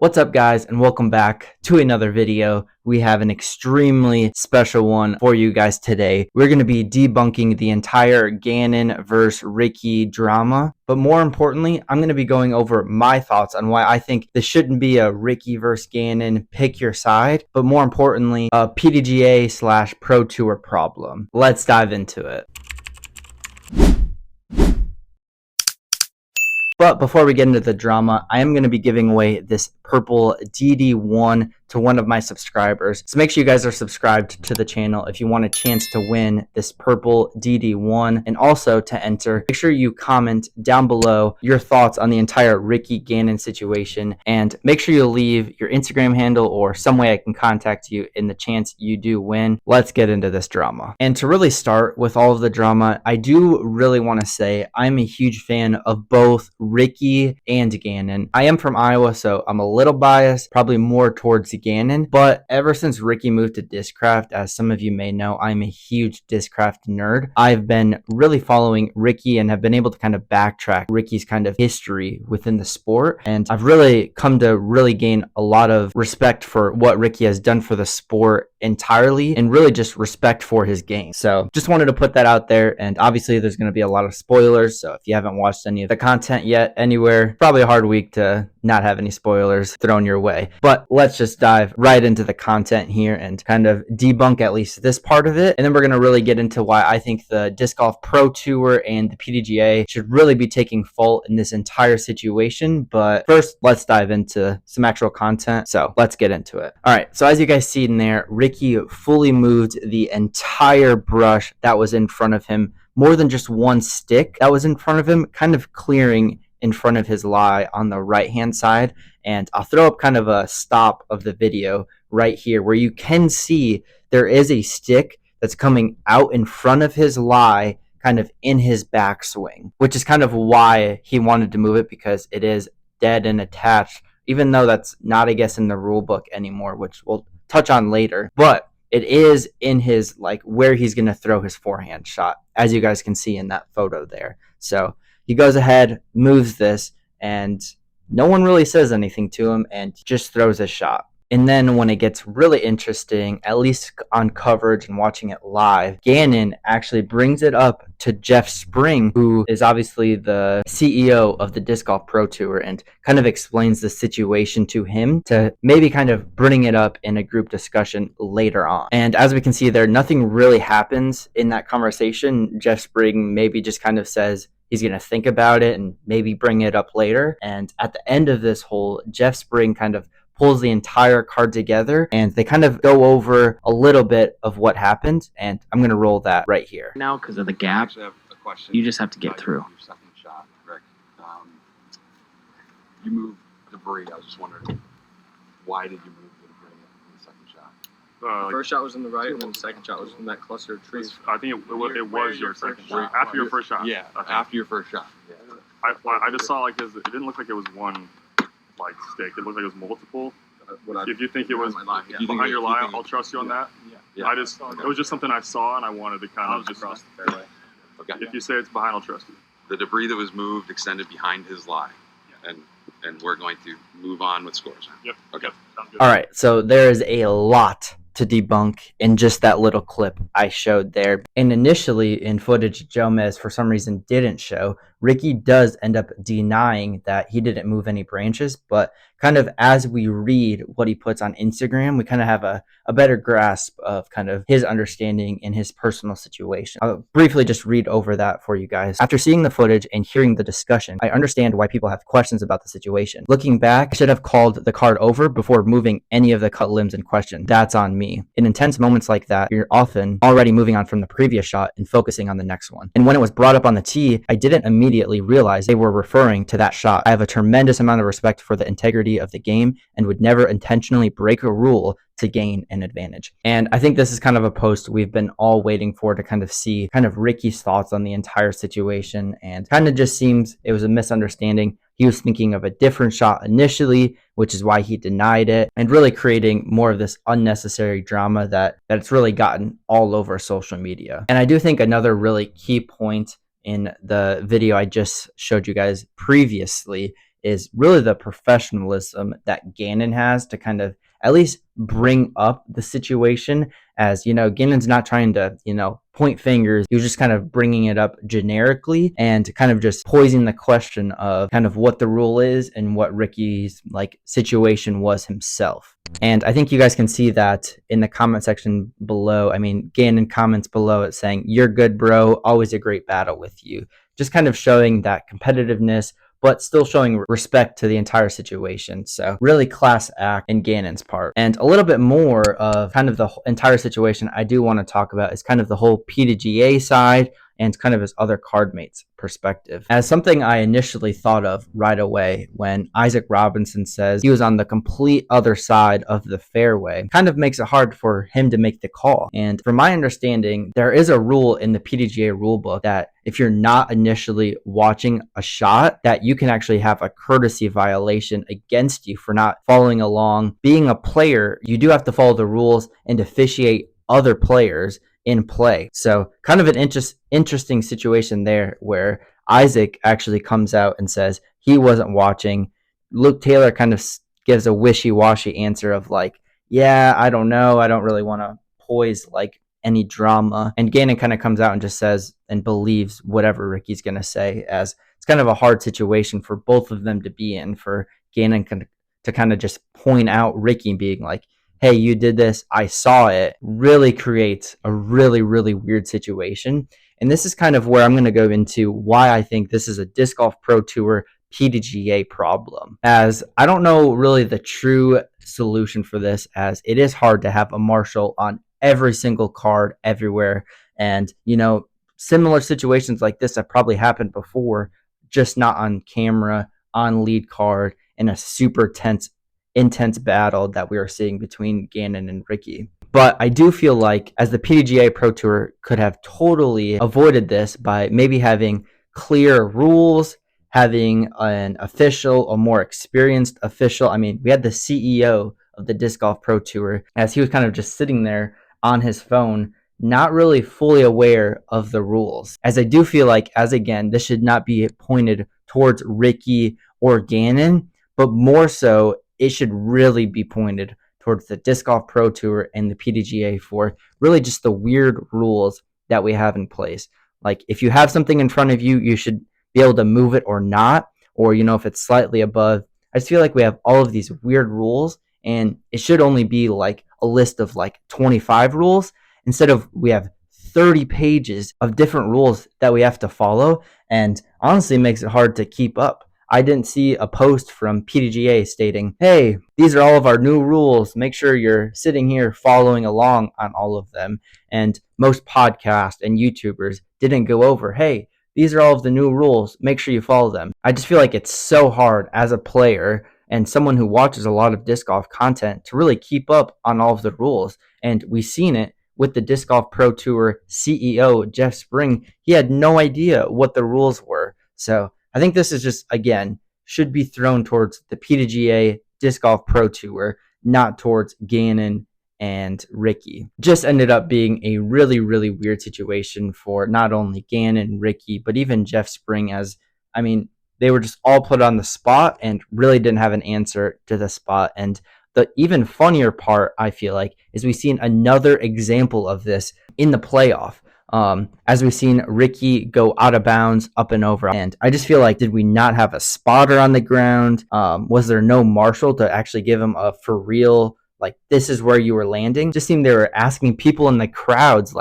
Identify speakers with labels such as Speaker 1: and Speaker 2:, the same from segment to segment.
Speaker 1: What's up, guys, and welcome back to another video. We have an extremely special one for you guys today. We're going to be debunking the entire Gannon versus Ricky drama, but more importantly, I'm going to be going over my thoughts on why I think this shouldn't be a Ricky versus Gannon pick your side, but more importantly, a PDGA / Pro Tour problem. Let's dive into it. But before we get into the drama, I am going to be giving away this purple DD1 to one of my subscribers. So make sure you guys are subscribed to the channel if you want a chance to win this purple DD1. And also to enter, make sure you comment down below your thoughts on the entire Ricky Gannon situation. And make sure you leave your Instagram handle or some way I can contact you in the chance you do win. Let's get into this drama. And to really start with all of the drama, I do really want to say I'm a huge fan of both Ricky and Gannon. I am from Iowa, so I'm a little biased, probably more towards Gannon, but ever since Ricky moved to Discraft, as some of you may know, I'm a huge Discraft nerd. I've been really following Ricky and have been able to kind of backtrack Ricky's kind of history within the sport, and I've really come to really gain a lot of respect for what Ricky has done for the sport entirely, and really just respect for his game. So just wanted to put that out there, and obviously there's going to be a lot of spoilers, so if you haven't watched any of the content yet anywhere, probably a hard week to not have any spoilers thrown your way. But let's just dive right into the content here and kind of debunk at least this part of it, and then we're going to really get into why I think the Disc Golf Pro Tour and the PDGA should really be taking fault in this entire situation. But first, let's dive into some actual content, so let's get into it. All right, so as you guys see in there, Ricky fully moved the entire brush that was in front of him, more than just one stick that was in front of him, kind of clearing in front of his lie on the right hand side. And I'll throw up kind of a stop of the video right here where you can see there is a stick that's coming out in front of his lie, kind of in his backswing, which is kind of why he wanted to move it, because it is dead and attached, even though that's not, I guess, in the rule book anymore, which we'll touch on later. But it is in his, like, where he's going to throw his forehand shot, as you guys can see in that photo there. So he goes ahead, moves this, and no one really says anything to him and just throws a shot. And then when it gets really interesting, at least on coverage and watching it live, Gannon actually brings it up to Jeff Spring, who is obviously the CEO of the Disc Golf Pro Tour, and kind of explains the situation to him to maybe kind of bring it up in a group discussion later on. And as we can see there, nothing really happens in that conversation. Jeff Spring maybe just kind of says he's going to think about it and maybe bring it up later. And at the end of this whole, Jeff Spring kind of pulls the entire card together, and they kind of go over a little bit of what happened, and I'm going to roll that right here.
Speaker 2: Now, because of the gap, you just have to get through.
Speaker 3: Your second shot, Rick. You moved debris. I was just wondering, why did you move the debris in the second shot?
Speaker 4: The first shot was in the right, and then the second shot was in that cluster of trees.
Speaker 5: I think it was your second shot. After your first shot.
Speaker 3: Yeah, after your first shot. Yeah.
Speaker 5: I just saw, like, it didn't look like it was one, like, stick. It looked like it was multiple. If you think it was behind your lie, I'll trust you on that. Yeah. It was just something I saw, and I wanted to kind of just
Speaker 4: cross the fairway.
Speaker 3: Okay.
Speaker 5: If you say it's behind, I'll trust you.
Speaker 3: The debris that was moved extended behind his lie, and we're going to move on with scores.
Speaker 5: Yep.
Speaker 3: Okay.
Speaker 5: Yep. Sounds good.
Speaker 1: All right, so there is a lot to debunk in just that little clip I showed there. And initially in footage Jomez for some reason didn't show, Ricky does end up denying that he didn't move any branches, but kind of as we read what he puts on Instagram, we kind of have a better grasp of kind of his understanding in his personal situation. I'll briefly just read over that for you guys. After seeing the footage and hearing the discussion, I understand why people have questions about the situation. Looking back, I should have called the card over before moving any of the cut limbs in question. That's on me. In intense moments like that, you're often already moving on from the previous shot and focusing on the next one. And when it was brought up on the tee, I didn't immediately realize they were referring to that shot. I have a tremendous amount of respect for the integrity of the game and would never intentionally break a rule to gain an advantage. And I think this is kind of a post we've been all waiting for, to kind of see kind of Ricky's thoughts on the entire situation, and kind of just seems it was a misunderstanding. He was thinking of a different shot initially, which is why he denied it, and really creating more of this unnecessary drama that it's really gotten all over social media. And I do think another really key point in the video I just showed you guys previously is really the professionalism that Gannon has to kind of at least bring up the situation. As Gannon's not trying to point fingers. He was just kind of bringing it up generically and kind of just posing the question of kind of what the rule is and what Ricky's situation was himself. And I think you guys can see that in the comment section below. I mean, Gannon comments below it saying, "You're good, bro. Always a great battle with you." Just kind of showing that competitiveness, but still showing respect to the entire situation. So really class act in Gannon's part. And a little bit more of kind of the entire situation I do want to talk about is kind of the whole PDGA side and kind of his other card mates' perspective. As something I initially thought of right away when Isaac Robinson says he was on the complete other side of the fairway, kind of makes it hard for him to make the call. And from my understanding, there is a rule in the PDGA rulebook that if you're not initially watching a shot, that you can actually have a courtesy violation against you for not following along. Being a player, you do have to follow the rules and officiate other players in play. So kind of an interesting situation there where Isaac actually comes out and says he wasn't watching. Luke Taylor kind of gives a wishy-washy answer of yeah, I don't know. I don't really want to poise any drama. And Gannon kind of comes out and just says and believes whatever Ricky's going to say, as it's kind of a hard situation for both of them to be in, for Gannon to kind of just point out Ricky being like, "Hey, you did this. I saw it," really creates a really, really weird situation. And this is kind of where I'm going to go into why I think this is a Disc Golf Pro Tour PDGA problem, as I don't know really the true solution for this, as it is hard to have a marshal on every single card everywhere. And, similar situations like this have probably happened before, just not on camera, on lead card, in a super intense battle that we are seeing between Gannon and Ricky. But I do feel like as the PDGA Pro Tour could have totally avoided this by maybe having clear rules, having an official, a more experienced official. I mean, we had the CEO of the Disc Golf Pro Tour, as he was kind of just sitting there on his phone, not really fully aware of the rules. As I do feel like, as again, this should not be pointed towards Ricky or Gannon, but more so it should really be pointed towards the Disc Golf Pro Tour and the PDGA for really just the weird rules that we have in place. Like, if you have something in front of you, you should be able to move it or not, or, if it's slightly above. I just feel like we have all of these weird rules, and it should only be like a list of 25 rules instead of we have 30 pages of different rules that we have to follow, and honestly makes it hard to keep up. I didn't see a post from PDGA stating, "Hey, these are all of our new rules. Make sure you're sitting here following along on all of them." And most podcasts and YouTubers didn't go over, "Hey, these are all of the new rules. Make sure you follow them." I just feel like it's so hard as a player and someone who watches a lot of disc golf content to really keep up on all of the rules. And we've seen it with the Disc Golf Pro Tour CEO, Jeff Spring. He had no idea what the rules were. So I think this is just, again, should be thrown towards the PDGA Disc Golf Pro Tour, not towards Gannon and Ricky. Just ended up being a really, really weird situation for not only Gannon, Ricky, but even Jeff Spring, as, I mean, they were just all put on the spot and really didn't have an answer to the spot. And the even funnier part, I feel like, is we've seen another example of this in the playoff. As we've seen Ricky go out of bounds up and over. And I just feel like, did we not have a spotter on the ground? Was there no marshal to actually give him a for real, this is where you were landing? Just seemed they were asking people in the crowds,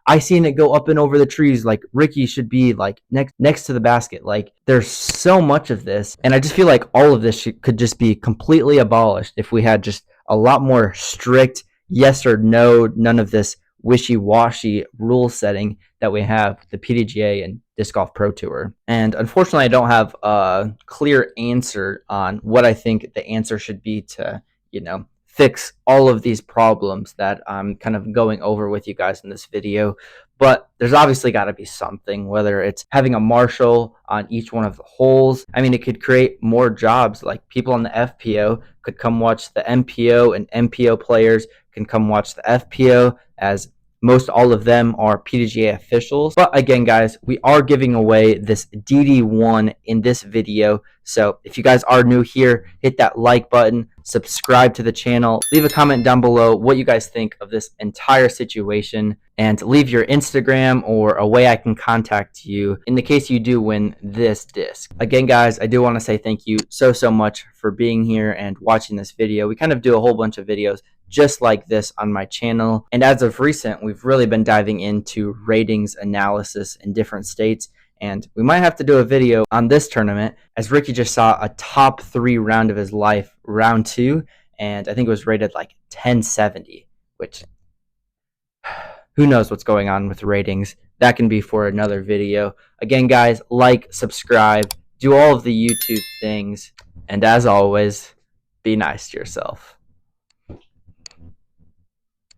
Speaker 1: I seen it go up and over the trees, Ricky should be next to the basket. There's so much of this, and I just feel like all of this could just be completely abolished if we had just a lot more strict yes or no, none of this wishy-washy rule setting that we have the PDGA and Disc Golf Pro Tour. And unfortunately, I don't have a clear answer on what I think the answer should be to, fix all of these problems that I'm kind of going over with you guys in this video. But there's obviously got to be something, whether it's having a marshal on each one of the holes. I mean, it could create more jobs. People on the FPO could come watch the MPO, and MPO players can come watch the FPO, as Most all of them are PDGA officials. But again, guys, we are giving away this DD1 in this video. So if you guys are new here, hit that like button, subscribe to the channel, leave a comment down below what you guys think of this entire situation, and leave your Instagram or a way I can contact you in the case you do win this disc. Again, guys, I do want to say thank you so much for being here and watching this video. We kind of do a whole bunch of videos just like this on my channel, and as of recent, we've really been diving into ratings analysis in different states, and we might have to do a video on this tournament, as Ricky just saw a top 3 round of his life, round 2, and I think it was rated like 1070, which who knows what's going on with ratings. That can be for another video. Again, guys, like, subscribe, do all of the YouTube things, and as always, be nice to yourself.